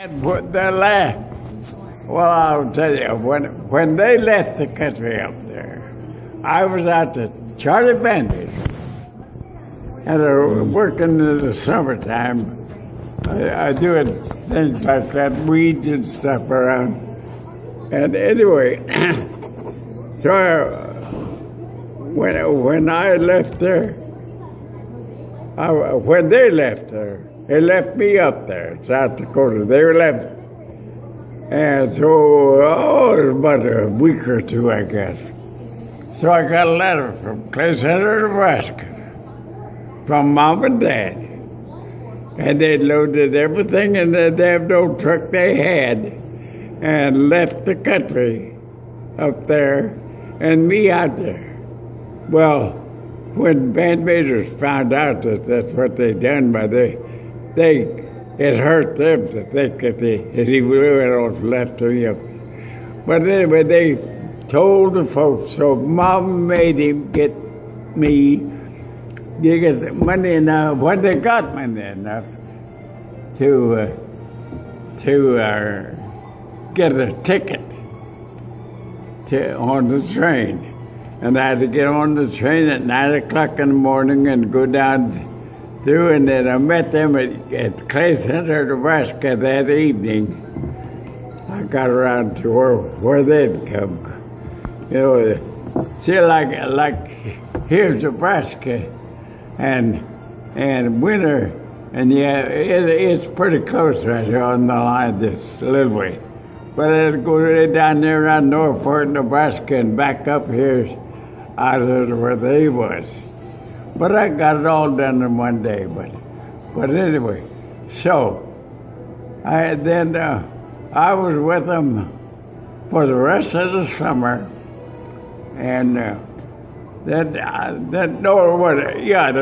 And what the last, well, I'll tell you, when they left the country up there, I was out to Charlie Bandage, and working in the summertime. I do things like that, weeds and stuff around. And anyway, so when I left there, when they left there, they left me up there, South Dakota. They were left. And so, it was about a week or two, I guess. So I got a letter from Clay Center, Nebraska, from Mom and Dad. And they loaded everything in the damn old truck they had and left the country up there and me out there. Well, when bandmates found out that that's what they done, but it hurt them to think that he would have left me up. But anyway, they told the folks, so Mom made him get me. You get money enough, when they got money enough to get a ticket on the train. And I had to get on the train at 9 o'clock in the morning and go down through, and then I met them at Clay Center, Nebraska that evening. I got around to where they'd come. You know, see, like here's Nebraska, and winter, and yeah, it's pretty close right here on the line, this little way. But I'd go right down there around Norfolk, Nebraska, and back up here out of where they was. But I got it all done in one day. But anyway, so I was with them for the rest of the summer, and the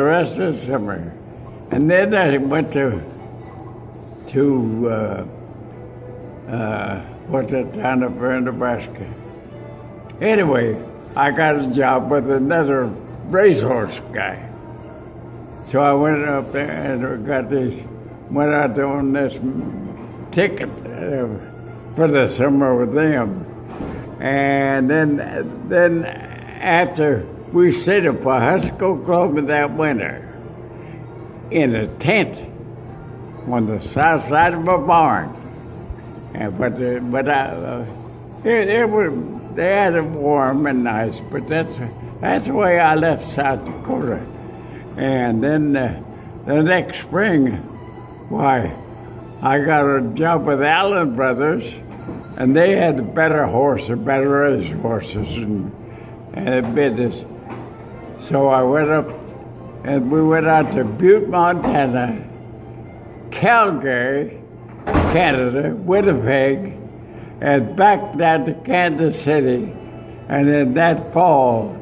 rest of the summer, and then I went to what's that town up there in Nebraska? Anyway, I got a job with another racehorse guy. So I went up there and went out on this ticket for the summer with them. And then after we stayed up for Husker Club that winter in a tent on the south side of a barn. They had it warm and nice, but that's the way I left South Dakota. And then the next spring, why, I got a job with Allen Brothers, and they had better race horses and business. So I went up, and we went out to Butte, Montana, Calgary, Canada, Winnipeg, and back down to Kansas City. And then that fall,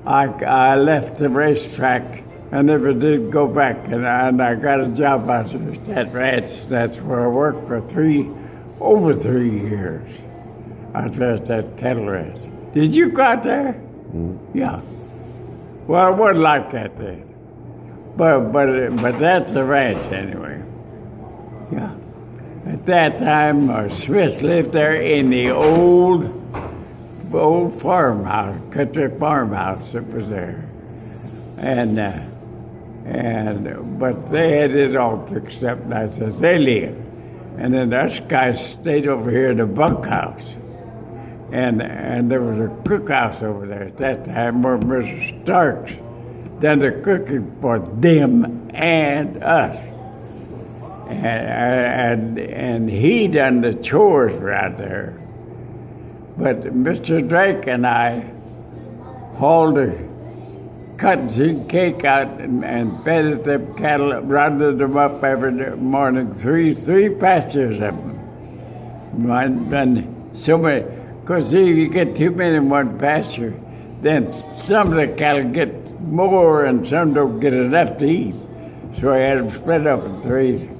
I left the racetrack. I never did go back, and I got a job out at that ranch. That's where I worked for over 3 years. I was at that cattle ranch. Did you go out there? Mm-hmm. Yeah. Well, it wasn't like that then. But that's the ranch anyway. Yeah. At that time, Smith lived there in the old farmhouse, country farmhouse that was there, but they had it all fixed up nice as they lived, and then us guys stayed over here in the bunkhouse, and there was a cookhouse over there at that time where Mr. Starks done the cooking for them and us. And he done the chores right there. But Mr. Drake and I hauled the cottonseed cake out and fed them cattle, rounded them up every morning, three pastures of them. And so many, because if you get too many in one pasture, then some of the cattle get more and some don't get enough to eat. So I had them split up in threes.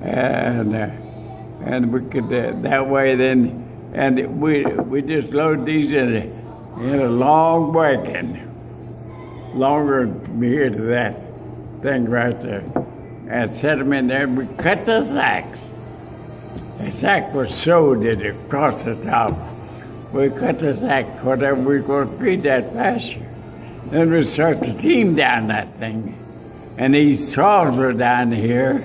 And we could that way then, and we just load these in a long wagon, longer from here to that thing right there, and set them in there. And we cut the sacks, the sack was sewed in across the top. We cut the sack, whatever we were going to feed that pasture. Then we start to team down that thing. And these troughs were down here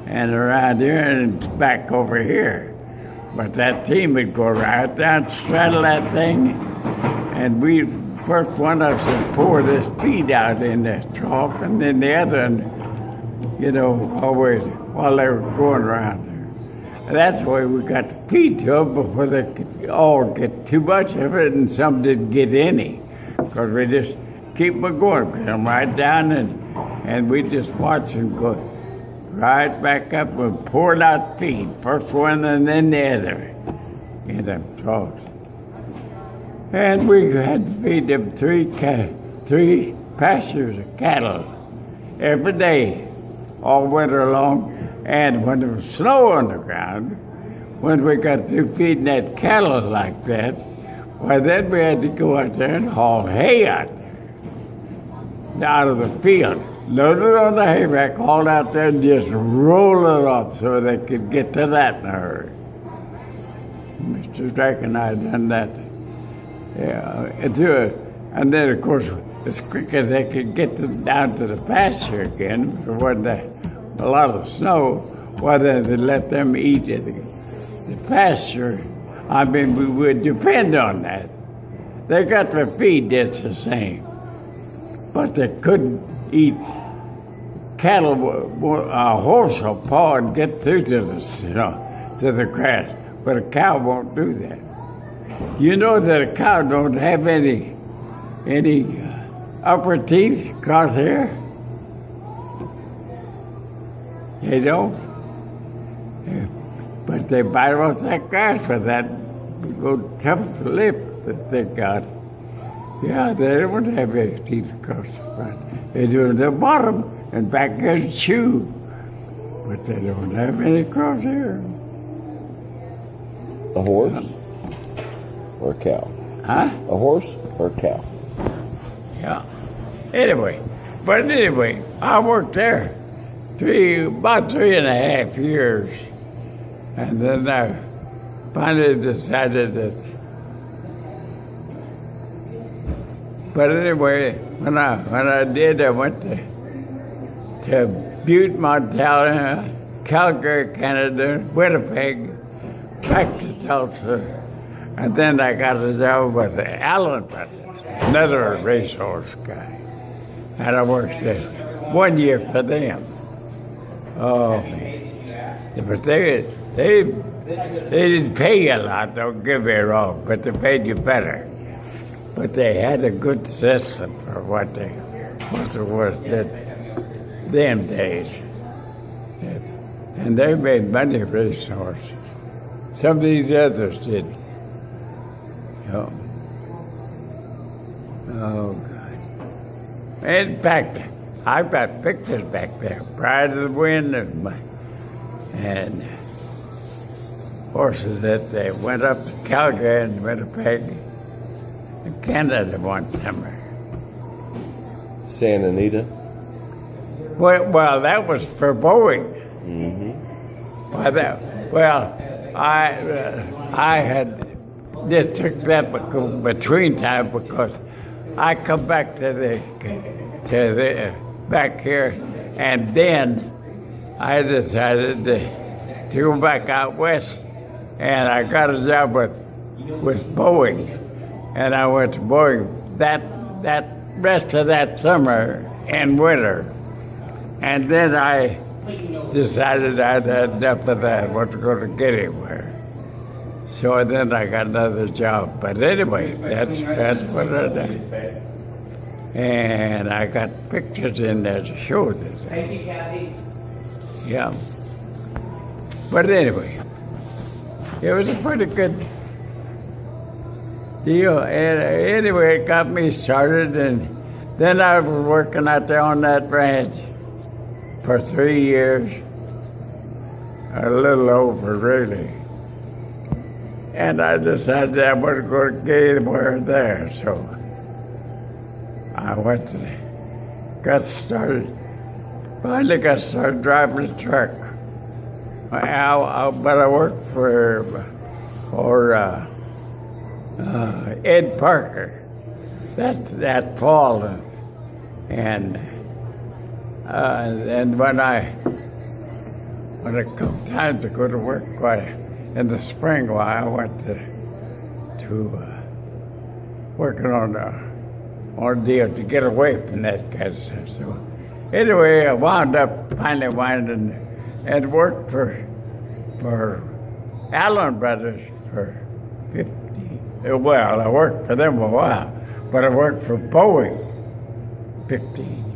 and around here and back over here. But that team would go right down, straddle that thing, and we, first one of us would pour this feed out in the trough, and then the other one, always while they were going around there. And that's the way we got to feed to them before they could all get too much of it, and some didn't get any, because we just keep them going, put them right down, and we just watch them go right back up and pour out feed, first one and then the other, in them troughs. And we had to feed them three pastures of cattle every day, all winter long. And when there was snow on the ground, when we got through feeding that cattle like that, well, then we had to go out there and haul hay out of the field. Load it on the hayrack, haul out there, and just roll it off so they could get to that in a hurry. Mr. Drake and I had done that. Yeah, and then, of course, as quick as they could get down to the pasture again, there wasn't a lot of snow, well, then they let them eat at the pasture. I mean, we would depend on that. They got their feed just the same, but they couldn't eat cattle, a horse or paw and get through to the grass. But a cow won't do that. You know that a cow don't have any upper teeth across here? They don't. But they bite off that grass with that big tough lip that they got. Yeah, they don't have any teeth across the front. They do at the bottom and back there to chew. But they don't have any across here. A horse or a cow? Huh? A horse or a cow? Yeah. Anyway, I worked there about 3.5 years. And then I finally decided that. But anyway, when I did, I went to Butte, Montana, Calgary, Canada, Winnipeg, back to Tulsa, and then I got a job with Allen Brothers, another racehorse guy, and I worked there 1 year for them. Oh, but they didn't pay you a lot, don't get me wrong, but they paid you better. But they had a good system for what it was them days. And they made money racehorse. Some of these others did. Oh, God. In fact, I've got pictures back there, Pride of the Wind and horses that they went up to Calgary and Winnipeg and Canada one summer. Santa Anita? Well, that was for Boeing. Mm-hmm. I had just took that between time because I come back to the back here, and then I decided to go back out west, and I got a job with Boeing, and I went to Boeing that rest of that summer and winter, and then I decided I'd had enough of that, wasn't going to get anywhere. So then I got another job. But anyway, that's what I did. And I got pictures in there to show this. Thank you, Kathy. Yeah. But anyway, it was a pretty good deal. And anyway, it got me started, and then I was working out there on that ranch for 3 years, a little over, really. And I decided I wasn't going to get anywhere there, so I finally got started driving a truck. But I worked for Ed Parker that fall, and when it come time to go to work, in the spring, I went to working on a deal to get away from that kind of stuff. So anyway, I finally winding and worked for Allen Brothers for 50. Well, I worked for them a while, but I worked for Boeing 15